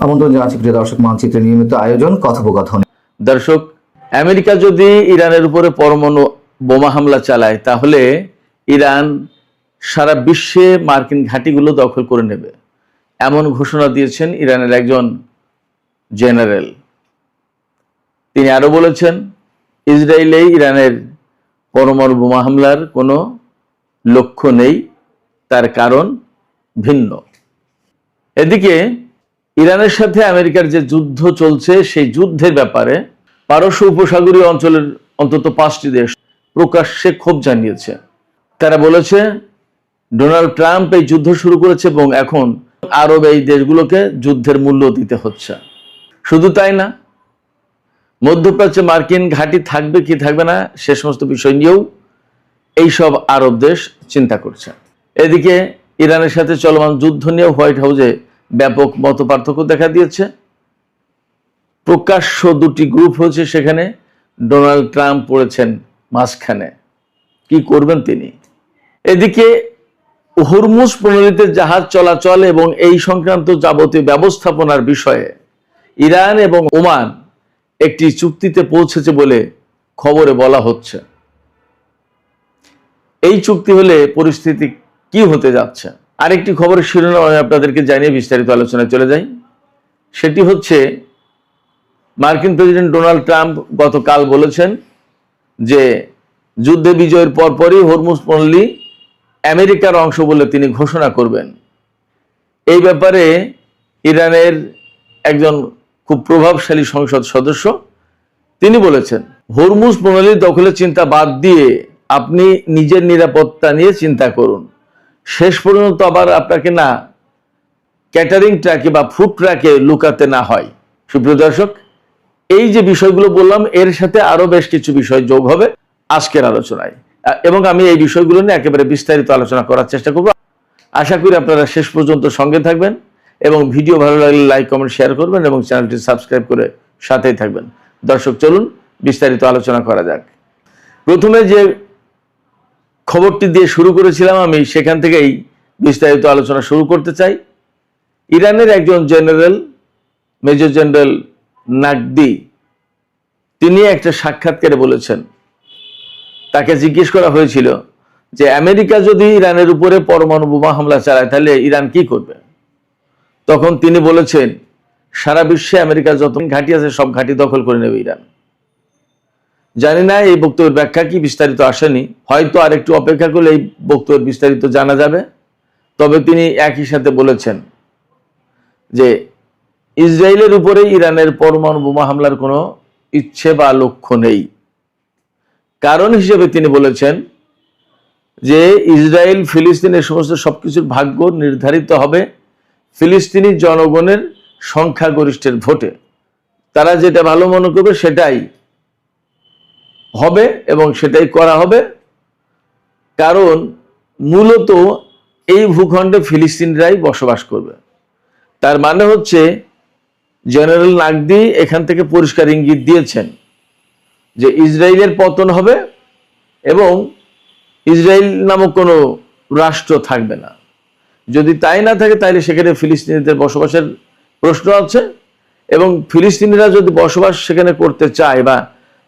আমন্ত্রণ জানাচ্ছি প্রিয় দর্শক, মানচিত্রের নিয়মিত আয়োজন কথোপকথন। দর্শক, আমেরিকা যদি ইরানের উপরে পরমাণু বোমা হামলা চালায় তাহলে ইরান সারা বিশ্বে মার্কিন ঘাঁটিগুলো দখল করে নেবে, এমন ঘোষণা দিয়েছেন ইরানের একজন জেনারেল। তিনি আরো বলেছেন, ইসরায়েলে ইরানের পরমাণু বোমা হামলার কোনো লক্ষ্য নেই, তার কারণ ভিন্ন। এদিকে ইরানের সাথে আমেরিকার যে যুদ্ধ চলছে সেই যুদ্ধের ব্যাপারে পারস্য উপসাগরীয় অঞ্চলের অন্তত 5টি দেশ প্রকাশ্যে ক্ষোভ জানিয়েছে। তারা বলেছে ডোনাল্ড ট্রাম্প এই যুদ্ধ শুরু করেছে এবং এখন আরব এই দেশগুলোকে যুদ্ধের মূল্য দিতে হচ্ছে। শুধু তাই না, মধ্যপ্রাচ্যে মার্কিন ঘাঁটি থাকবে কি থাকবে না সে সমস্ত বিষয় নিয়েও এইসব আরব দেশ চিন্তা করছে। এদিকে ইরানের সাথে চলমান যুদ্ধ নিয়ে হোয়াইট হাউসে ব্যাপক মতপার্থক্য দেখা দিয়েছে। প্রকাশ্য দুটি গ্রুপ হয়েছে, সেখানে ডোনাল্ড ট্রাম্প পড়েছেন মাঝখানে। কি করবেন তিনি? এদিকে হরমুজ প্রণালীতে জাহাজ চলাচল এবং এই সংক্রান্ত যাবতীয় ব্যবস্থাপনার বিষয়ে ইরান এবং ওমান একটি চুক্তিতে পৌঁছেছে বলে খবরে বলা হচ্ছে। এই চুক্তি হলে পরিস্থিতি কি হতে যাচ্ছে? আরেকটি খবরের শিরোনাম আমি আপনাদেরকে জানিয়ে বিস্তারিত আলোচনায় চলে যাই। সেটি হচ্ছে, মার্কিন প্রেসিডেন্ট ডোনাল্ড ট্রাম্প গতকাল বলেছেন যে যুদ্ধে বিজয়ের পরপরই হরমুজ প্রণালী আমেরিকার অংশ বলে তিনি ঘোষণা করবেন। এই ব্যাপারে ইরানের একজন খুব প্রভাবশালী সংসদ সদস্য তিনি বলেছেন, হরমুজ প্রণালী দখলের চিন্তা বাদ দিয়ে আপনি নিজের নিরাপত্তা নিয়ে চিন্তা করুন। শেষ পর্যন্ত আবার আপনাকে না ক্যাটারিং ট্রাকে বা ফুড ট্রাকে লুকাতে না হয়। সুপ্রিয় দর্শক, এই যে বিষয়গুলো বললাম এর সাথে আরো বেশ কিছু বিষয় যোগ হবে আজকের আলোচনায়, এবং আমি এই বিষয়গুলো নিয়ে একেবারে বিস্তারিত আলোচনা করার চেষ্টা করব। আশা করি আপনারা শেষ পর্যন্ত সঙ্গে থাকবেন এবং ভিডিও ভালো লাগলে লাইক কমেন্ট শেয়ার করবেন এবং চ্যানেলটি সাবস্ক্রাইব করে সাথেই থাকবেন। দর্শক, চলুন বিস্তারিত আলোচনা করা যাক। প্রথমে যে খবরটি দিয়ে শুরু করেছিলাম আমি সেখান থেকেই বিস্তারিত আলোচনা শুরু করতে চাই। ইরানের একজন জেনারেল, মেজর জেনারেল নাকদি, তিনি একটা সাক্ষাৎকারে বলেছেন, তাকে জিজ্ঞেস করা হয়েছিল যে আমেরিকা যদি ইরানের উপরে পরমাণু বোমা হামলা চালায় তাহলে ইরান কি করবে। তখন তিনি বলেছেন, সারা বিশ্বে আমেরিকার যত ঘাঁটি আছে সব ঘাঁটি দখল করে নেবে ইরান। জানি না এই বক্তব্যের ব্যাখ্যা কি, বিস্তারিত আসেনি, হয়তো আর একটু অপেক্ষা করলে এই বক্তব্যের বিস্তারিত জানা যাবে। তবে তিনি একই সাথে বলেছেন যে ইসরায়েলের উপরে ইরানের পরমাণু বোমা হামলার কোনো ইচ্ছে বা লক্ষ্য নেই। কারণ হিসেবে তিনি বলেছেন যে ইসরায়েল ফিলিস্তিনের সমস্ত সবকিছুর ভাগ্য নির্ধারিত হবে ফিলিস্তিনি জনগণের সংখ্যাগরিষ্ঠের ভোটে। তারা যেটা ভালো মনে করবে সেটাই হবে এবং সেটাই করা হবে। কারণ মূলত এই ভূখণ্ডে ফিলিস্তিনিরাই বসবাস করবে। তার মানে হচ্ছে জেনারেল নাকদি এখান থেকে পরিষ্কার ইঙ্গিত দিয়েছেন যে ইসরায়েলের পতন হবে এবং ইসরায়েল নামক কোনো রাষ্ট্র থাকবে না। যদি তাই না থাকে তাহলে সেখানে ফিলিস্তিনিদের বসবাসের প্রশ্ন আছে, এবং ফিলিস্তিনিরা যদি বসবাস সেখানে করতে চায় বা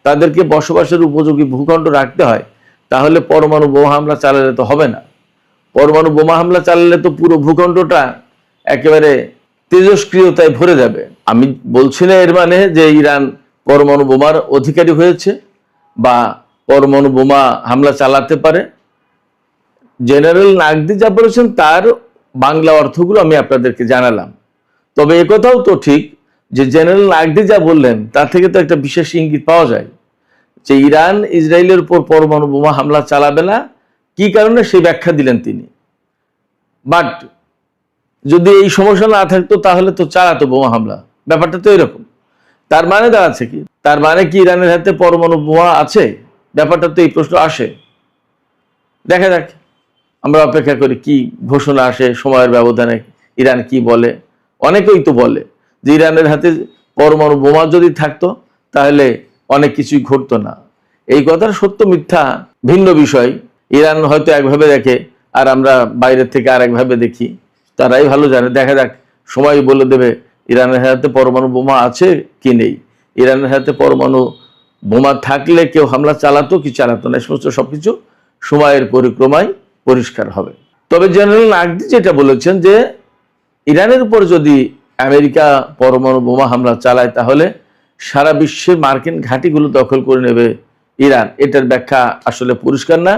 তাদেরকে বসবাসের উপযোগী ভূখণ্ড রাখতে হয় তাহলে পরমাণু বোমা হামলা চালালে তো হবে না। পরমাণু বোমা হামলা চালালে তো পুরো ভূখণ্ডটা একেবারে তেজস্ক্রিয়তায় ভরে যাবে। আমি বলছি না এর মানে যে ইরান পরমাণু বোমার অধিকারী হয়েছে বা পরমাণু বোমা হামলা চালাতে পারে। জেনারেল নাকদি যা বলেছেন তার বাংলা অর্থগুলো আমি আপনাদেরকে জানালাম। তবে একথাও তো ঠিক যে জেনারেল নাকদি যা বললেন তা থেকে তো একটা বিশেষ ইঙ্গিত পাওয়া যায় যে ইরান ইসরায়েলের উপর পরমাণু বোমা হামলা চালাবে না। কি কারণে সেই ব্যাখ্যা দিলেন তিনি। বাট যদি এই সমস্যা না থাকতো তাহলে তো চালাতো বোমা হামলা, ব্যাপারটা তো এরকম। তার মানে দাঁড়াচ্ছে কি, তার মানে কি ইরানের হাতে পরমাণু বোমা আছে? ব্যাপারটা তো এই প্রশ্ন আসে। দেখা যাক, আমরা অপেক্ষা করি কি ঘোষণা আসে সময়ের ব্যবধানে ইরান কি বলে। অনেকেই তো বলে যে ইরানের হাতে পরমাণু বোমা যদি থাকতো তাহলে অনেক কিছুই ঘটতো না। এই কথার সত্য মিথ্যা ভিন্ন বিষয়। ইরান হয়তো একভাবে দেখে আর আমরা বাইরের থেকে আর একভাবে দেখি, তারাই ভালো জানে। দেখা যাক, সময় বলে দেবে ইরানের হাতে পরমাণু বোমা আছে কি নেই, ইরানের হাতে পরমাণু বোমা থাকলে কেউ হামলা চালাতো কি চালাতো না, সমস্ত সবকিছু সময়ের পরিক্রমায় পরিষ্কার হবে। তবে জেনারেল নাগদি যেটা বলেছেন যে ইরানের উপর যদি আমেরিকা পরমাণু বোমা হামলা চালায় তাহলে সারা বিশ্বের মার্কিন ঘাঁটিগুলো দখল করে নেবে ইরান। এটার ব্যাখ্যা আসলে পরিষ্কার না।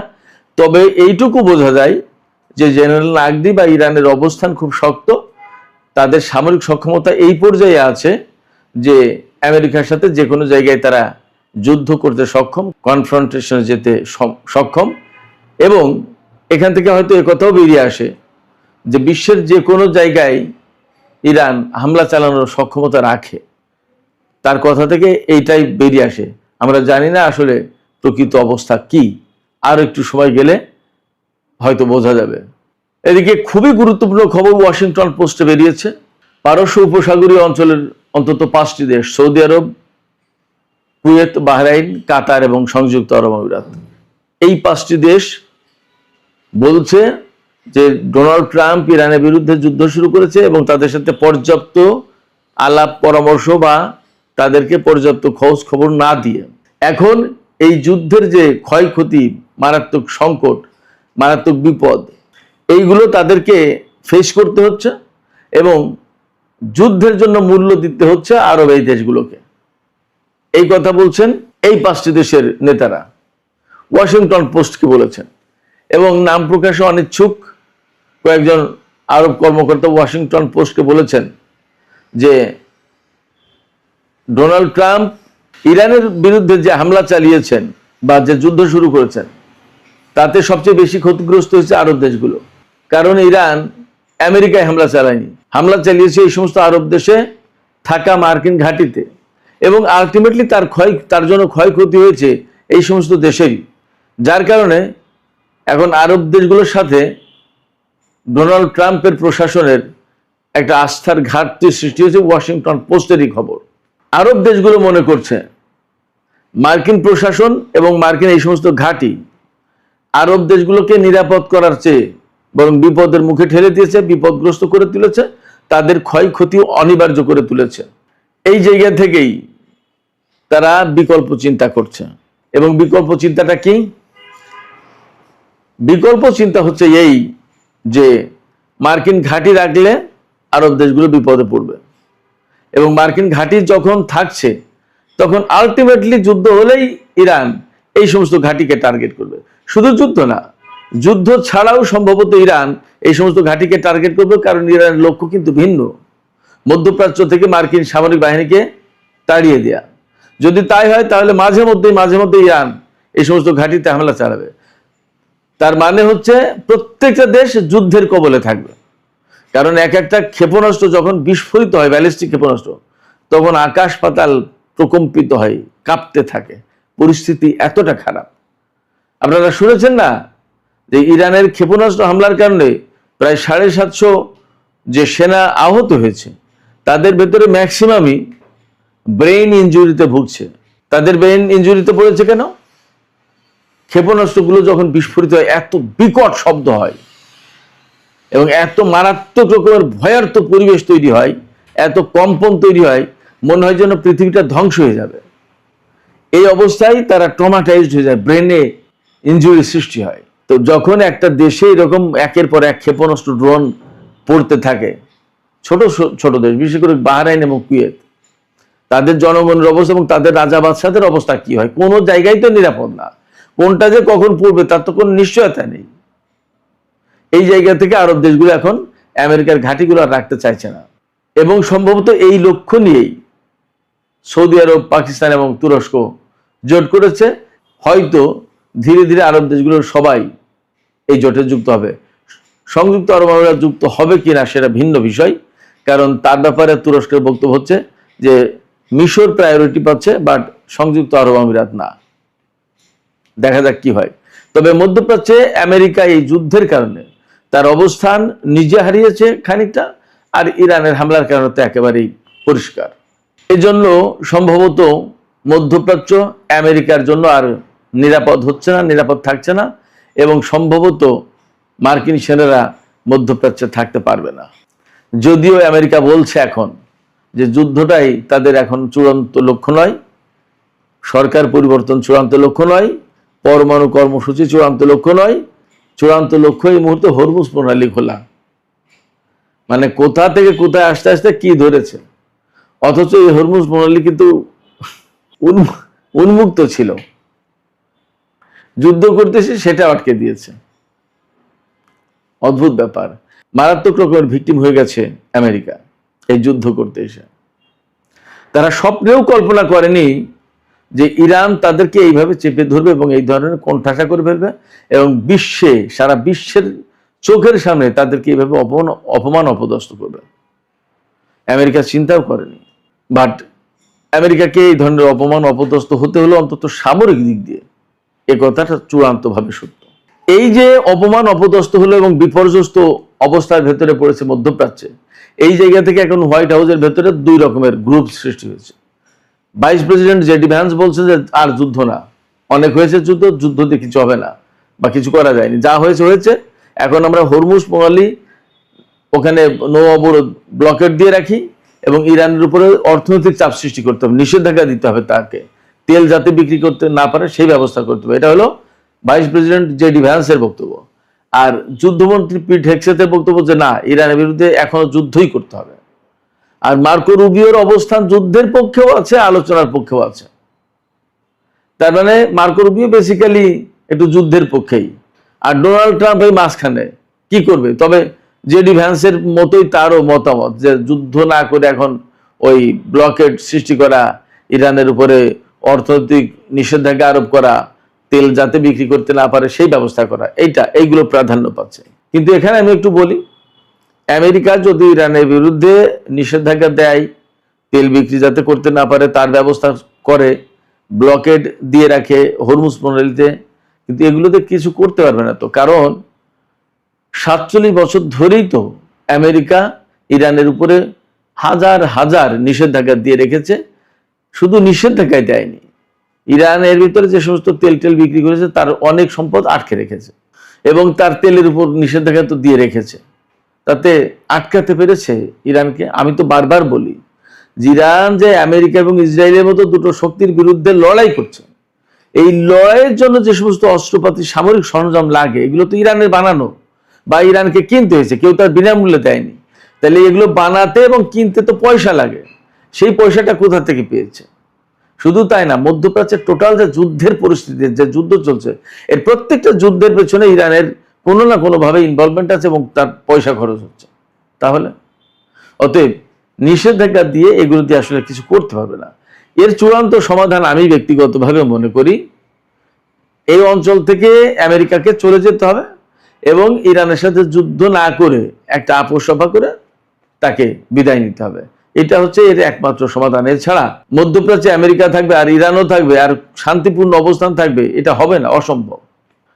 তবে এইটুকু বোঝা যায় যে জেনারেল নাগদি বা ইরানের অবস্থান খুব শক্ত, তাদের সামরিক সক্ষমতা এই পর্যায়ে আছে যে আমেরিকার সাথে যে কোনো জায়গায় তারা যুদ্ধ করতে সক্ষম, কনফ্রন্টেশনে যেতে সক্ষম। এবং এখান থেকে হয়তো একথাও বেরিয়ে আসে যে বিশ্বের যে কোনো জায়গায় ইরান হামলা চালানোর সক্ষমতা রাখে। তার কথা থেকে এইটাই বেরিয়ে আসে। আমরা জানি না আসলে প্রকৃত অবস্থা কি, আর একটু সময় গেলে হয়তো বোঝা যাবে। এদিকে খুবই গুরুত্বপূর্ণ খবর ওয়াশিংটন পোস্টে বেরিয়েছে। পারস্য উপসাগরীয় অঞ্চলের অন্তত 5টি দেশ, সৌদি আরব, কুয়েত, বাহরাইন, কাতার এবং সংযুক্ত আরব আমিরাত, এই 5টি দেশ বলছে যে ডোনাল্ড ট্রাম্প ইরানের বিরুদ্ধে যুদ্ধ শুরু করেছে এবং তাদের সাথে পর্যাপ্ত আলাপ পরামর্শ বা তাদেরকে পর্যাপ্ত খোঁজ খবর না দিয়ে এখন এই যুদ্ধের যে ক্ষয়ক্ষতি, মারাত্মক সংকট, মারাত্মক বিপদ, এইগুলো তাদেরকে ফেস করতে হচ্ছে এবং যুদ্ধের জন্য মূল্য দিতে হচ্ছে আরব এই দেশগুলোকে। এই কথা বলছেন এই 5টি দেশের নেতারা, ওয়াশিংটন পোস্টকে বলেছেন। এবং নাম প্রকাশে অনিচ্ছুক কয়েকজন আরব কর্মকর্তা ওয়াশিংটন পোস্টকে বলেছেন যে ডোনাল্ড ট্রাম্প ইরানের বিরুদ্ধে যে হামলা চালিয়েছেন বা যে যুদ্ধ শুরু করেছেন তাতে সবচেয়ে বেশি ক্ষতিগ্রস্ত হয়েছে আরব দেশগুলো। কারণ ইরান আমেরিকায় হামলা চালায়নি, হামলা চালিয়েছে এই সমস্ত আরব দেশে থাকা মার্কিন ঘাঁটিতে, এবং আলটিমেটলি তার জন্য ক্ষয়ক্ষতি হয়েছে এই সমস্ত দেশেরই। যার কারণে এখন আরব দেশগুলোর সাথে ডোনাল্ড ট্রাম্পের প্রশাসনের একটা আস্থার ঘাটতি সৃষ্টি হয়েছে। ওয়াশিংটন পোস্টেরই খবর। আরব দেশগুলো মনে করছে মার্কিন প্রশাসন এবং মার্কিন এই সমস্ত ঘাঁটি আরব দেশগুলোকে নিরাপদ করার চেয়ে বরং বিপদের মুখে ঠেলে দিয়েছে, বিপদগ্রস্ত করে তুলেছে, তাদের ক্ষয়ক্ষতি অনিবার্য করে তুলেছে। এই জায়গা থেকেই তারা বিকল্প চিন্তা করছে। এবং বিকল্প চিন্তাটা কি? বিকল্প চিন্তা হচ্ছে এই যে মার্কিন ঘাঁটি রাখলে আরব দেশগুলো বিপদে পড়বে, এবং মার্কিন ঘাঁটি যখন থাকছে তখন আলটিমেটলি যুদ্ধ হলেই ইরান এই সমস্ত ঘাঁটিকে টার্গেট করবে। শুধু যুদ্ধ না, যুদ্ধ ছাড়াও সম্ভবত ইরান এই সমস্ত ঘাঁটিকে টার্গেট করবে, কারণ ইরানের লক্ষ্য কিন্তু ভিন্ন, মধ্যপ্রাচ্য থেকে মার্কিন সামরিক বাহিনীকে তাড়িয়ে দেয়া। যদি তাই হয় তাহলে মাঝে মধ্যে ইরান এই সমস্ত ঘাঁটিতে হামলা চালাবে। তার মানে হচ্ছে প্রত্যেকটা দেশ যুদ্ধের কবলে থাকবে। কারণ এক একটা ক্ষেপণাস্ত্র যখন বিস্ফোরিত হয়, ব্যালিস্টিক ক্ষেপণাস্ত্র, তখন আকাশ পাতাল প্রকম্পিত হয়, কাঁপতে থাকে। পরিস্থিতি এতটা খারাপ। আপনারা শুনেছেন না যে ইরানের ক্ষেপণাস্ত্র হামলার কারণে প্রায় 750 যে সেনা আহত হয়েছে, তাদের ভেতরে ম্যাক্সিমামই ব্রেইন ইনজুরিতে ভুগছে। তাদের ব্রেইন ইনজুরিতে পড়েছে কেন? ক্ষেপণাস্ত্রগুলো যখন বিস্ফোরিত হয় এত বিকট শব্দ হয় এবং এত মারাত্মক রকমের ভয়ার্থ পরিবেশ তৈরি হয়, এত কম্পন তৈরি হয়, মনে হয় যেন পৃথিবীটা ধ্বংস হয়ে যাবে। এই অবস্থায় তারা ট্রমাটাইজড হয়ে যায়, ব্রেনে ইনজুরি সৃষ্টি হয়। তো যখন একটা দেশে এরকম একের পর এক ক্ষেপণাস্ত্র, ড্রোন পড়তে থাকে, ছোট ছোট দেশ, বিশেষ করে বাহরাইন এবং কুয়েত, তাদের জনগণের অবস্থা এবং তাদের রাজা বাদশাদের অবস্থা কি হয়? কোনো জায়গায় তো নিরাপদ না, কোনটা যে কখন পড়বে তার তো কোনো নিশ্চয়তা নেই। এই জায়গা থেকে আরব দেশগুলো এখন আমেরিকার ঘাঁটিগুলো আর রাখতে চাইছে না, এবং সম্ভবত এই লক্ষ্য নিয়েই সৌদি আরব, পাকিস্তান এবং তুরস্ক জোট করেছে। হয়তো ধীরে ধীরে আরব দেশগুলোর সবাই এই জোটে যুক্ত হবে। সংযুক্ত আরব আমিরাত যুক্ত হবে কিনা সেটা ভিন্ন বিষয়, কারণ তার ব্যাপারে তুরস্কের বক্তব্য হচ্ছে যে মিশর প্রায়োরিটি পাচ্ছে, বাট সংযুক্ত আরব আমিরাত না। দেখা যাক কি হয়। তবে মধ্যপ্রাচ্যে আমেরিকা এই যুদ্ধের কারণে তার অবস্থান নিজে হারিয়েছে খানিকটা, আর ইরানের হামলার কারণে তো একেবারেই পরিষ্কার। এজন্য সম্ভবত মধ্যপ্রাচ্য আমেরিকার জন্য আর নিরাপদ হচ্ছে না, নিরাপদ থাকছে না, এবং সম্ভবত মার্কিন সেনারা মধ্যপ্রাচ্যে থাকতে পারবে না। যদিও আমেরিকা বলছে এখন যে যুদ্ধটাই তাদের এখন চূড়ান্ত লক্ষ্য নয়, সরকার পরিবর্তন চূড়ান্ত লক্ষ্য নয়, পরমাণু কর্মসূচি চূড়ান্ত লক্ষ্য নয়, চূড়ান্ত লক্ষ্য এই মুহূর্তে হরমুজ প্রণালী খোলা। মানে কোথা থেকে কোথায় আস্তে আস্তে কি ধরেছে, অথচ এই হরমুজ প্রণালী কিন্তু উন্মুক্ত ছিল, যুদ্ধ করতেছে সেটা আটকে দিয়েছে। অদ্ভুত ব্যাপার। মারাত্মক রকমের ভিকটিম হয়ে গেছে আমেরিকা এই যুদ্ধ করতে এসে। তারা স্বপ্নেও কল্পনা করেনি যে ইরান তাদেরকে এইভাবে চেপে ধরবে এবং এই ধরনের কোণঠাসা করে ফেলবে এবং সারা বিশ্বের চোখের সামনে তাদেরকে এইভাবে অপমান অপদস্থ করবে। আমেরিকা চিন্তাও করেনি। বাট আমেরিকাকে এই ধরনের অপমান অপদস্থ হতে হলো অন্তত সামরিক দিক দিয়ে, এ কথাটা চূড়ান্তভাবে সত্য। এই যে অপমান অপদস্থ হলো এবং বিপর্যস্ত অবস্থার ভেতরে পড়েছে মধ্যপ্রাচ্যে, এই জায়গা থেকে এখন হোয়াইট হাউসের ভেতরে দুই রকমের গ্রুপ সৃষ্টি হয়েছে। ভাইস প্রেসিডেন্ট জেডি ভ্যান্স বলছে যে আর যুদ্ধ না, অনেক হয়েছে যুদ্ধ দিয়ে কিছু হবে না বা কিছু করা যায়নি, যা হয়েছে হয়েছে, এখন আমরা হরমুজ প্রণালী ওখানে নৌ অবরোধ ব্লকেট দিয়ে রাখি এবং ইরানের উপরে অর্থনৈতিক চাপ সৃষ্টি করতে হবে, নিষেধাজ্ঞা দিতে হবে, তাকে তেল যাতে বিক্রি করতে না পারে সেই ব্যবস্থা করতে হবে। এটা হলো ভাইস প্রেসিডেন্ট জেডি ভ্যান্সের বক্তব্য। আর যুদ্ধমন্ত্রী পিট হেক্সেথের বক্তব্য যে না, ইরানের বিরুদ্ধে এখনো যুদ্ধই করতে হবে। আর মার্কো রুবিওর অবস্থান যুদ্ধের পক্ষেও আছে, আলোচনার পক্ষেও আছে। তার মানে মার্কো রুবিও বেসিক্যালি একটু যুদ্ধের পক্ষেই, আর ডোনাল্ড ট্রাম্প এই মাঝখানে কি করবে। তবে জেডি ভ্যান্সের মতোই তারও মতামত যে যুদ্ধ না করে এখন ওই ব্লকেট সৃষ্টি করা, ইরানের উপরে অর্থনৈতিক নিষেধাজ্ঞা আরোপ করা, তেল যাতে বিক্রি করতে না পারে সেই ব্যবস্থা করা, এইগুলো প্রাধান্য পাচ্ছে। কিন্তু এখানে আমি একটু বলি, আমেরিকা যদি ইরানের বিরুদ্ধে নিষেধাজ্ঞা দেয়, তেল বিক্রি যাতে করতে না পারে তার ব্যবস্থা করে, ব্লকেড দিয়ে রাখে হরমুজ প্রণালীতে, কিন্তু এগুলোতে কিছু করতে পারবে না। তো কারণ 47 বছর ধরেই তো আমেরিকা ইরানের উপরে হাজার হাজার নিষেধাজ্ঞা দিয়ে রেখেছে। শুধু নিষেধাজ্ঞায় দেয়নি, ইরানের ভিতরে যে সমস্ত তেল বিক্রি করেছে তার অনেক সম্পদ আটকে রেখেছে এবং তার তেলের উপর নিষেধাজ্ঞা তো দিয়ে রেখেছে। তাতে আটকাতে পেরেছে ইরানকে। আমি তো বারবার বলি যে ইরান যে আমেরিকা এবং ইসরায়েলের মতো দুটো শক্তির বিরুদ্ধে লড়াই করছে, এই লড়াইয়ের জন্য যে সমস্ত অস্ত্রপাতি সামরিক সরঞ্জাম লাগে এগুলো তো ইরানের বানানো বা ইরানকে কিনতে হয়েছে, কেউ তার বিনামূল্যে দেয়নি। তাহলে এগুলো বানাতে এবং কিনতে তো পয়সা লাগে, সেই পয়সাটা কোথা থেকে পেয়েছে? শুধু তাই না, মধ্যপ্রাচ্যের টোটাল যে যুদ্ধের পরিস্থিতি, যে যুদ্ধ চলছে, এর প্রত্যেকটা যুদ্ধের পেছনে ইরানের কোনো না কোনোভাবে ইনভলভমেন্ট আছে এবং তার পয়সা খরচ হচ্ছে। তাহলে অতএব নিষেধাজ্ঞা দিয়ে এগুলো দিয়ে আসলে কিছু করতে পারবে না। এর চূড়ান্ত সমাধান আমি ব্যক্তিগতভাবে মনে করি এই অঞ্চল থেকে আমেরিকাকে চলে যেতে হবে এবং ইরানের সাথে যুদ্ধ না করে একটা আপোষ সভা করে তাকে বিদায় নিতে হবে। এটা হচ্ছে এর একমাত্র সমাধান। এছাড়া মধ্যপ্রাচ্যে আমেরিকা থাকবে আর ইরানও থাকবে আর শান্তিপূর্ণ অবস্থান থাকবে, এটা হবে না, অসম্ভব।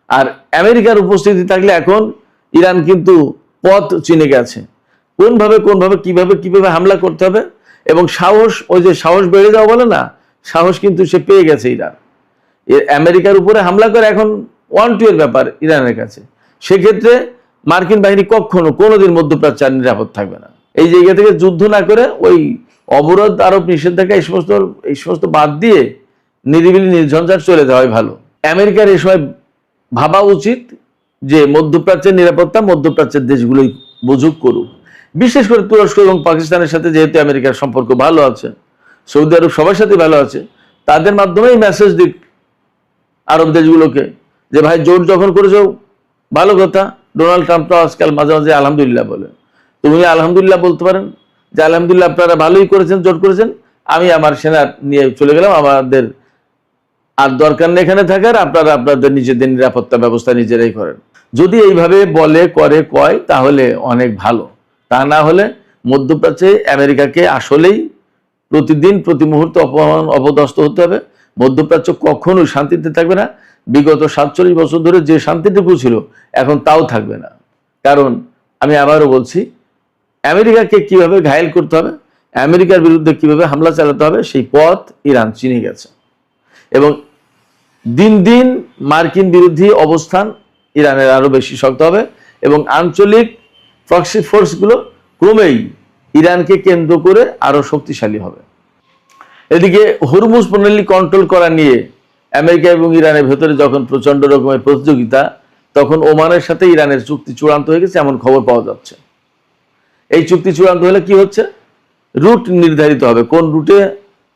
আর আমেরিকার উপস্থিতি থাকলে এখন ইরান কিন্তু পথ চিনে গেছে, কিভাবে হামলা করতে হবে এবং সাহস, ওই যে সাহস বেড়ে যাওয়া বলে না, সাহস কিন্তু সে পেয়ে গেছে ইরান। আমেরিকার উপরে হামলা করে এখন 1-2 এর ব্যাপার ইরানের কাছে। সেক্ষেত্রে মার্কিন বাহিনী কখনো কোনোদিন মধ্যপ্রাচ্যে আর নিরাপদ থাকবে না। এই জায়গা থেকে যুদ্ধ না করে ওই অবরোধ আরোপ নিষেধাজ্ঞা এই সমস্ত বাদ দিয়ে নিরিবিলি নির্ঝঞ্ঝাট চলে যাওয়াই ভালো। আমেরিকার এই সময় ভাবা উচিত যে মধ্যপ্রাচ্যের নিরাপত্তা মধ্যপ্রাচ্যের দেশগুলোই বুঝুক, করুক। বিশেষ করে তুরস্ক এবং পাকিস্তানের সাথে যেহেতু আমেরিকার সম্পর্ক ভালো আছে, সৌদি আরব সবার সাথে ভালো আছে, তাদের মাধ্যমেই মেসেজ দিক আরব দেশগুলোকে যে ভাই জোট যখন করেছো ভালো কথা। ডোনাল্ড ট্রাম্প তো আজকাল মাঝে মাঝে আলহামদুলিল্লাহ বলে, তুমি আলহামদুলিল্লাহ বলতে পারেন যে আলহামদুলিল্লাহ আপনারা ভালোই করেছেন, জোট করেছেন, আমি আমার সেনা নিয়ে চলে গেলাম, আমাদের আর দরকার নেই এখানে থাকার, আপনারা আপনাদের নিজেদের নিরাপত্তা ব্যবস্থা নিজেরাই করেন। যদি এইভাবে বলে করে কয় তাহলে অনেক ভালো। তা না হলে মধ্যপ্রাচ্যে আমেরিকাকে আসলেই প্রতিদিন প্রতি মুহূর্তে অপমান অপদস্থ হতে হবে। মধ্যপ্রাচ্য কখনোই শান্তিতে থাকবে না। বিগত 47 বছর ধরে যে শান্তিটুকু ছিল এখন তাও থাকবে না। কারণ আমি আবারও বলছি, আমেরিকাকে কিভাবে ঘায়েল করতে হবে, আমেরিকার বিরুদ্ধে কিভাবে হামলা চালাতে হবে সেই পথ ইরান চিনে গেছে এবং দিন দিন মার্কিন বিরোধী অবস্থান ইরানের আরো বেশি শক্ত হবে এবং আঞ্চলিক প্রক্সি ফোর্সগুলো ক্রমেই ইরানকে কেন্দ্র করে আরো শক্তিশালী হবে। এদিকে হরমুজ প্রণালী কন্ট্রোল করা নিয়ে আমেরিকা এবং ইরানের ভেতরে যখন প্রচন্ড রকমের প্রতিযোগিতা, তখন ওমানের সাথে ইরানের চুক্তি চূড়ান্ত হয়ে গেছে এমন খবর পাওয়া যাচ্ছে। এই চুক্তি চূড়ান্ত হলে কি হচ্ছে, রুট নির্ধারিত হবে, কোন রুটে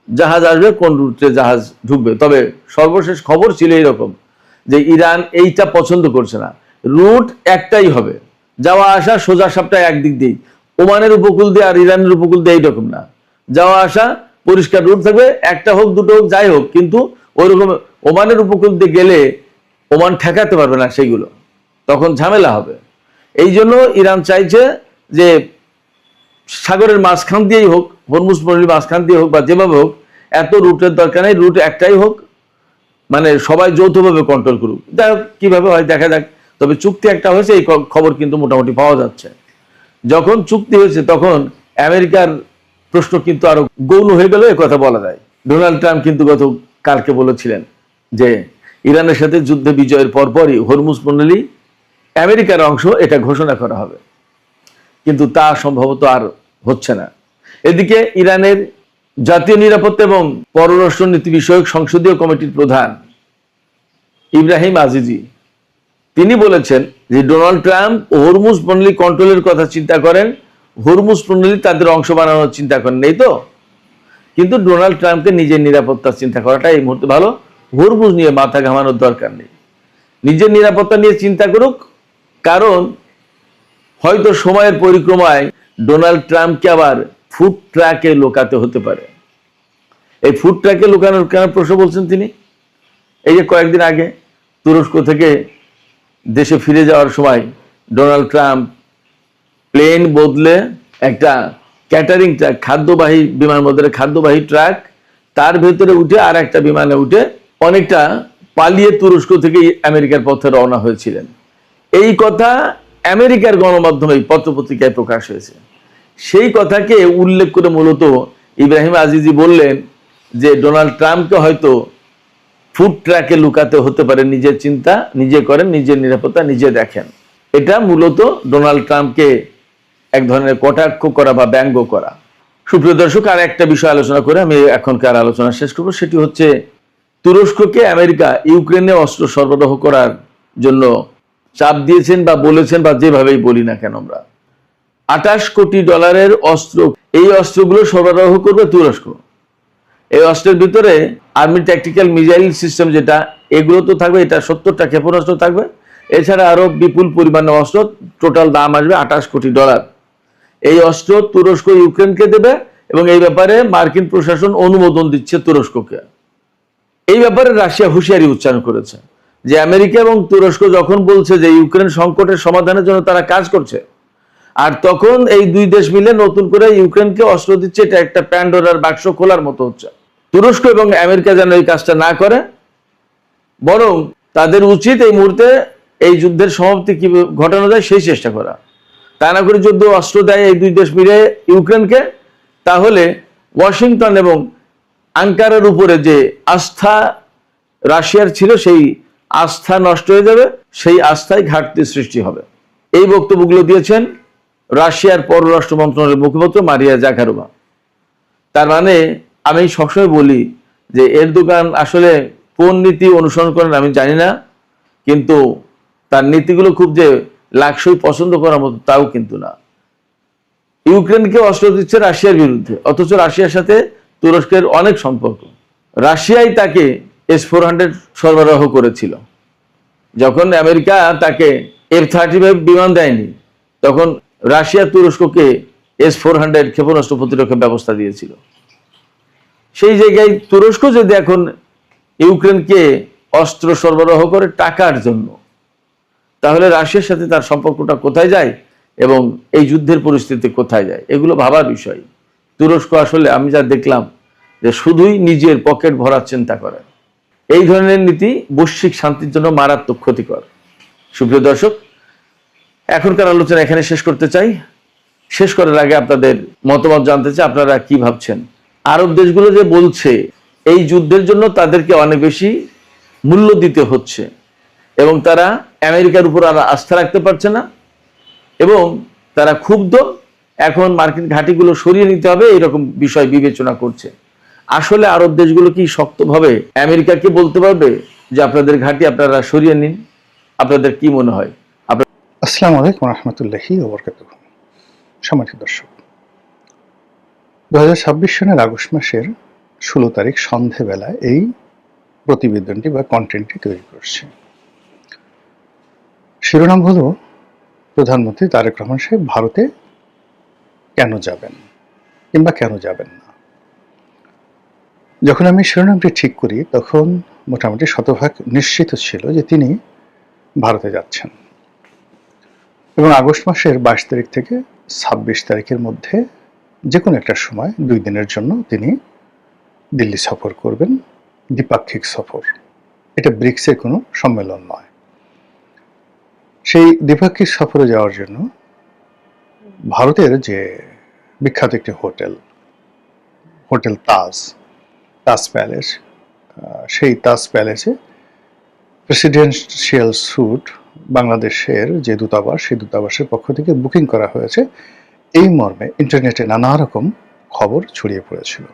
জাহাজ আসবে, কোন রুটে জাহাজ ঢুকবে। তবে সর্বশেষ খবর ছিল এইরকম যে ইরান এইটা পছন্দ করছে না, রুট একটাই হবে, যাওয়া আসা সোজা সাপটা একদিক দিয়েই, ওমানের উপকূল দিয়ে আর ইরানের উপকূল দিয়ে এইরকম না, যাওয়া আসা পরিষ্কার রুট থাকবে, একটা হোক দুটো হোক যাই হোক, কিন্তু ওইরকম ওমানের উপকূল দিয়ে গেলে ওমান ঠেকাতে পারবে না সেইগুলো, তখন ঝামেলা হবে। এই জন্য ইরান চাইছে যে সাগরের মাঝখান দিয়েই হোক, হরমুজ প্রণালীর মাঝখান দিয়ে হোক বা যেভাবে হোক, এত রুটের দরকার নেই, রুট একটাই হোক, মানে সবাই যৌথভাবে কন্ট্রোল করুক, যাই হোক কিভাবে হয় দেখা যাক। তবে চুক্তি একটা হয়েছে, এই খবর কিন্তু মোটামুটি পাওয়া যাচ্ছে। যখন চুক্তি হয়েছে তখন আমেরিকার প্রশ্ন কিন্তু আরো গৌণ হয়ে গেল, কথা বলা যায়। ডোনাল্ড ট্রাম্প কিন্তু গত কালকে বলেছিলেন যে ইরানের সাথে যুদ্ধে বিজয়ের পরপরই হরমুজ প্রণালী আমেরিকার অংশ, এটা ঘোষণা করা হবে, কিন্তু তা সম্ভবত আর হচ্ছে না। এদিকে ইরানের জাতীয় নিরাপত্তা এবং পররাষ্ট্রনীতি বিষয়ক সংসদীয় কমিটির প্রধান ইব্রাহিম আজিজি তিনি বলেছেন যে ডোনাল্ড ট্রাম্প হরমুজ প্রণালী কন্ট্রোলের কথা চিন্তা করেন, হরমুজ প্রণালী তাদের অংশ বানানোর চিন্তা করেন নেই তো। কিন্তু ডোনাল্ড ট্রাম্পকে নিজের নিরাপত্তার চিন্তা করাটা এই মুহূর্তে ভালো, হরমুজ নিয়ে মাথা ঘামানোর দরকার নেই, নিজের নিরাপত্তা নিয়ে চিন্তা করুক। কারণ হয়তো সময়ের পরিক্রমায় ডোনাল্ড ট্রাম্পকে আবার ফুড ট্রাকে লুকাতে হতে পারে। এই ফুড ট্রাকে লুকানোর কেন প্রশ্ন বলছেন তিনি, এই যে কয়েকদিন আগে তুরস্ক থেকে দেশে ফিরে যাওয়ার সময় ডোনাল্ড ট্রাম্প প্লেন বদলে একটা ক্যাটারিং ট্রাক, খাদ্যবাহী বিমানবন্দরে খাদ্যবাহী ট্রাক, তার ভেতরে উঠে আর একটা বিমানে উঠে অনেকটা পালিয়ে তুরস্ক থেকে আমেরিকার পথে রওনা হয়েছিলেন। এই কথা আমেরিকার গণমাধ্যমে পত্রপত্রিকায় প্রকাশ হয়েছে। সেই কথাকে উল্লেখ করে মূলত ইব্রাহিম আজিজি বললেন যে ডোনাল্ড ট্রাম্পকে হয়তো ফুড ট্রাকে লুকাতে হতে পারে, নিজের চিন্তা নিজে করেন, নিজের নিরাপত্তা নিজে দেখেন। এটা মূলত ডোনাল্ড ট্রাম্পকে এক ধরনের কটাক্ষ করা বা ব্যঙ্গ করা। সুপ্রিয় দর্শক, আর একটা বিষয় আলোচনা করে আমি এখনকার আলোচনা শেষ করব, সেটি হচ্ছে তুরস্ককে আমেরিকা ইউক্রেনে অস্ত্র সরবরাহ করার জন্য চাপ দিয়েছেন বা বলেছেন, বা যেভাবেই বলি না কেন আমরা, $28 কোটি অস্ত্র, এই অস্ত্রগুলো সরবরাহ করবে তুরস্ক। এই অস্ত্রের ভিতরে আর্মি ট্যাকটিক্যাল মিসাইল সিস্টেম যেটা, এগুলো তো থাকবে, এটা 70টা ক্ষেপণাস্ত্র থাকবে, এছাড়া আরো বিপুল পরিমাণে অস্ত্র, টোটাল দাম আসবে $28 কোটি। এই অস্ত্র তুরস্ক ইউক্রেনকে দেবে এবং এই ব্যাপারে মার্কিন প্রশাসন অনুমোদন দিচ্ছে তুরস্ককে। এই ব্যাপারে রাশিয়া হুঁশিয়ারি উচ্চারণ করেছে যে আমেরিকা এবং তুরস্ক যখন বলছে যে ইউক্রেন সংকটের সমাধানের জন্য তারা কাজ করছে, আর তখন এই দুই দেশ মিলে নতুন করে ইউক্রেনকে অস্ত্র দিচ্ছে, এটা একটা প্যান্ডোরার বাক্স খোলার মতো হচ্ছে। তুরস্ক এবং আমেরিকা যেন এই কাজটা না করে, বরং তাদের উচিত এই মুহূর্তে এই যুদ্ধের সমাপ্তি কি ঘটানো যায় সেই চেষ্টা করা। তা না করে যদি অস্ত্র দেয় এই দুই দেশ মিলে ইউক্রেনকে, তাহলে ওয়াশিংটন এবং আঙ্কারার উপরে যে আস্থা রাশিয়ার ছিল, সেই আস্থা নষ্ট হয়ে যাবে, সেই আস্থায় ঘাটতি সৃষ্টি হবে। এই বক্তব্যগুলো দিয়েছেন রাশিয়ার পররাষ্ট্র মন্ত্রণালয়ের মুখপাত্র মারিয়া জাকারোভা। তার মানে আমি সবসময় বলি যে এরদোগান আসলে কোন নীতি অনুসরণ করেন আমি জানি না, কিন্তু তার নীতিগুলো খুব যে লাকসই পছন্দ করার মতো তাও কিন্তু না। ইউক্রেনকে অস্ত্র দিচ্ছে রাশিয়ার বিরুদ্ধে, অথচ রাশিয়ার সাথে তুরস্কের অনেক সম্পর্ক। রাশিয়াই তাকে S-400 সরবরাহ করেছিল। যখন আমেরিকা তাকে F-35 বিমান দেয়নি, তখন রাশিয়া তুরস্ককে S-400 ক্ষেপণাস্ত্র প্রতিরক্ষা ব্যবস্থা দিয়েছিল। সেই জায়গায় তুরস্ক যদি এখন ইউক্রেনকে অস্ত্র সরবরাহ করে টাকার জন্য, তাহলে রাশিয়ার সাথে তার সম্পর্কটা কোথায় যায় এবং এই যুদ্ধের পরিস্থিতি কোথায় যায়, এগুলো ভাবার বিষয়। তুরস্ক আসলে আমি যা দেখলাম যে শুধুই নিজের পকেট ভরার চিন্তা করে। এই ধরনের নীতি বৈশ্বিক শান্তির জন্য মারাত্মক ক্ষতিকর। সুপ্রিয় দর্শক, এখনকার আলোচনা এখানে শেষ করতে চাই। শেষ করার আগে আপনাদের মতামত জানতে চাই, আপনারা কি ভাবছেন? আরব দেশগুলো যে বলছে এই যুদ্ধের জন্য তাদেরকে অনেক বেশি মূল্য দিতে হচ্ছে এবং তারা আমেরিকার উপর আর আস্থা রাখতে পারছে না এবং তারা ক্ষুব্ধ, এখন মার্কিন ঘাঁটিগুলো সরিয়ে নিতে হবে এরকম বিষয় বিবেচনা করছে। আসলে আরব দেশগুলো কি শক্তভাবে আমেরিকাকে বলতে পারবে যে আপনাদের ঘাঁটি আপনারা সরিয়ে নিন? আপনাদের কি মনে হয়? আসসালামু আলাইকুম রহমতুল্লাহি ওয়া বারাকাতুহু। সম্মানিত দর্শক, 2026 সনের আগস্ট মাসের 16 তারিখ সন্ধেবেলা এই প্রতিবেদনটি বা কন্টেন্টটি তৈরি করছে। শিরোনাম হলো, প্রধানমন্ত্রী তারেক রহমান সাহেব ভারতে কেন যাবেন কিংবা কেন যাবেন না। যখন আমি শিরোনামটি ঠিক করি তখন মোটামুটি শতভাগ নিশ্চিত ছিল যে তিনি ভারতে যাচ্ছেন এবং আগস্ট মাসের 22 তারিখ থেকে 26 তারিখের মধ্যে যে কোনো একটা সময় 2 দিনের জন্য তিনি দিল্লি সফর করবেন, দ্বিপাক্ষিক সফর। এটা ব্রিক্সের কোনো সম্মেলন নয়। সেই দ্বিপাক্ষিক সফরে যাওয়ার জন্য ভারতের যে বিখ্যাত একটি হোটেল তাজ প্যালেস, সেই তাজ প্যালেসে প্রেসিডেন্সিয়াল স্যুট বাংলাদেশের যে দূতাবাস, সেই দূতাবাসের পক্ষ থেকে বুকিং করা হয়েছে, এই মর্মে ইন্টারনেটে নানা রকম খবর ছড়িয়ে পড়েছিল।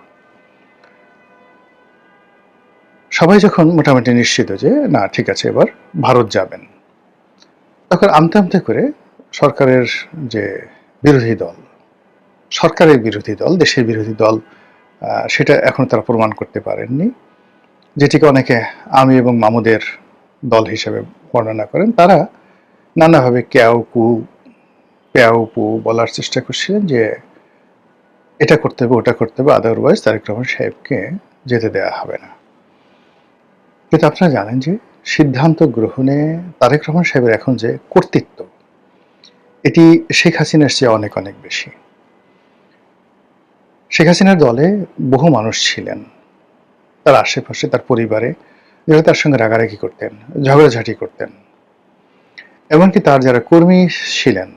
সবাই যখন মোটামুটি নিশ্চিত যে না ঠিক আছে এবার ভারত যাবেন, তখন আমতে আমতে করে সরকারের যে বিরোধী দল, দেশের বিরোধী দল, সেটা এখনো তারা প্রমাণ করতে পারেননি, যেটিকে অনেকে আমি এবং মামুদের দল হিসেবে বর্ণনা করেন। তারা নানাভাবে প্যাও বলার চেষ্টা করছিলেন যে এটা করতে হবে, ওটা করতে হবে, আদারওয়াইজ তারেক রহমান সাহেবকে যেতে দেওয়া হবে না। কিন্তু আপনারা জানেন যে সিদ্ধান্ত গ্রহণে তারেক রহমান সাহেবের এখন যে কর্তৃত্ব, এটি শেখ হাসিনার চেয়ে অনেক অনেক বেশি। শেখ হাসিনার দলে বহু মানুষ ছিলেন, তার আশেপাশে, তার পরিবারে, যারা তার সঙ্গে রাগারাগি করতেন, ঝগড়াঝাটি করতেন। এমনকি তার যারা কর্মী ছিলেন,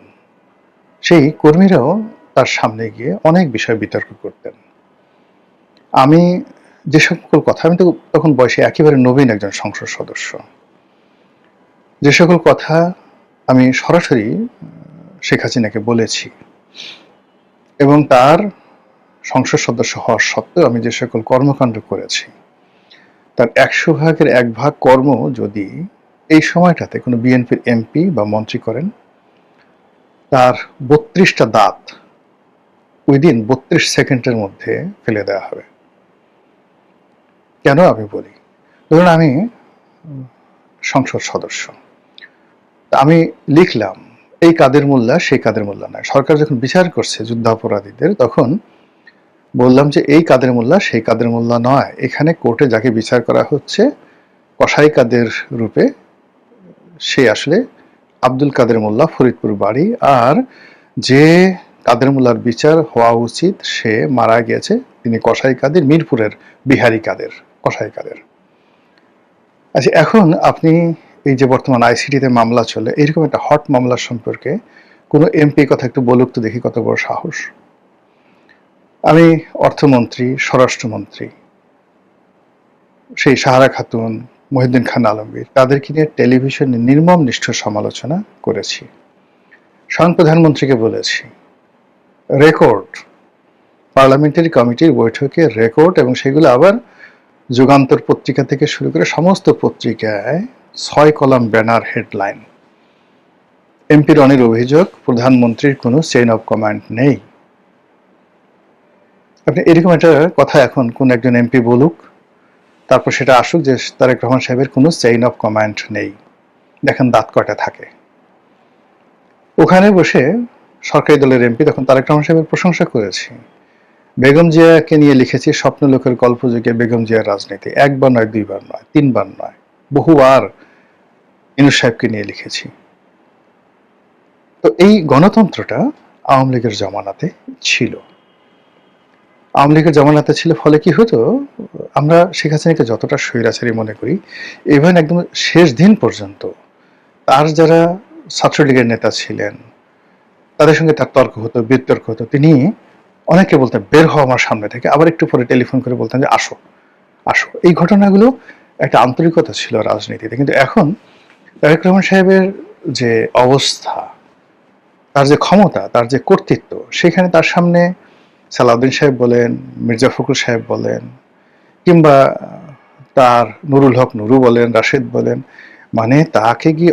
সেই কর্মীরাও তার সামনে গিয়ে অনেক বিষয় বিতর্ক করতেন। আমি যে সকল কথা, আমি তো তখন বয়সে একেবারে নবীন একজন সংসদ সদস্য, যে সকল কথা আমি সরাসরি শেখ হাসিনাকে বলেছি এবং তার সংসদ সদস্য হওয়ার সত্ত্বেও আমি যে সকল কর্মকাণ্ড করেছি, তার 100 ভাগের 1 ভাগ কর্ম যদি এই সময়টাতে কোনো বিএনপির এমপি বা মন্ত্রী করেন, তার 32টা দাঁত উইদিন 32 সেকেন্ডের মধ্যে ফেলে দেওয়া হবে। কেন আমি বলি, ধরুন আমি সংসদ সদস্য, আমি লিখলাম এই কাদের মোল্লা সেই কাদের মোল্লা নয়। সরকার যখন বিচার করছে যুদ্ধাপরাধীদের, তখন বললাম যে এই কাদের মোল্লা সেই কাদের মোল্লা নয়, এখানে কোর্টে যাকে বিচার করা হচ্ছে কসাই কাদের রূপে, সে আসলে আব্দুল কাদের মোল্লা, ফরিদপুর বাড়ি, আর যে কাদের মোল্লার বিচার হওয়া উচিত সে মারা গিয়েছে, তিনি কসাই কাদের, মিরপুরের বিহারি কাদের, কসাই কাদের। আচ্ছা, এখন আপনি এই যে বর্তমান আইসিটিতে মামলা চলে, এরকম একটা হট মামলা সম্পর্কে কোনো এমপি কথা একটু বলুক তো দেখি, কত বড় সাহস। আমি অর্থমন্ত্রী, স্বরাষ্ট্রমন্ত্রী, সেই সাহারা খাতুন, মহিউদ্দিন খান আলমগীর, তাদেরকে নিয়ে টেলিভিশনে নির্মম নিষ্ঠুর সমালোচনা করেছি। স্বয়ং প্রধানমন্ত্রীকে বলেছি রেকর্ড, পার্লামেন্টারি কমিটির বৈঠকে রেকর্ড, এবং সেগুলো আবার যুগান্তর পত্রিকা থেকে শুরু করে সমস্ত পত্রিকায় 6 কলাম ব্যানার হেডলাইন। এমপি রনির অভিযোগ প্রধানমন্ত্রীর কোনো চেইন অফ কমান্ড নেই। আপনি এরকম একটা কথা এখন কোন একজন এমপি বলুক, তারপর সেটা আসুক যে তারেক রহমান সাহেবের কোনো চেইন অফ কমান্ড নেই, দেখেন দাঁত কয়টা থাকে। ওখানে বসে সরকারি দলের এমপি তখন তারেক রহমান সাহেবের প্রশংসা করেছি, বেগম জিয়াকে নিয়ে লিখেছি স্বপ্নলোকের গল্পযুগে বেগম জিয়ার রাজনীতি, 1 বার নয়, 2 বার নয়, 3 বার নয়, বহুবার ইউনূস সাহেবকে নিয়ে লিখেছি। তো এই গণতন্ত্রটা আওয়ামী লীগের জমানাতে ছিল। আওয়ামী লীগের জমানাতে ছিল ফলে কি হতো, আমরা শেখ হাসিনাকে যতটা স্বৈরাচারী মনে করি, ইভেন একদম শেষ দিন পর্যন্ত তার যারা ছাত্রলীগের নেতা ছিলেন তাদের সঙ্গে তার তর্ক হতো, বিতর্ক হতো। তিনি অনেকে বলতেন বের হও আমার সামনে থেকে, আবার একটু পরে টেলিফোন করে বলতেন যে আসো আসো। এই ঘটনাগুলো একটা আন্তরিকতা ছিল রাজনীতিতে। কিন্তু এখন তারেক রহমান সাহেবের যে অবস্থা, তার যে ক্ষমতা, তার যে কর্তৃত্ব, সেখানে তার সামনে সালাউদ্দিন সাহেব বলেন, মির্জা ফখরুল সাহেব বলেন, কিংবা তার নুরুল হক নুরু বলেন, রাশেদ বলেন, মানে তাকে গিয়ে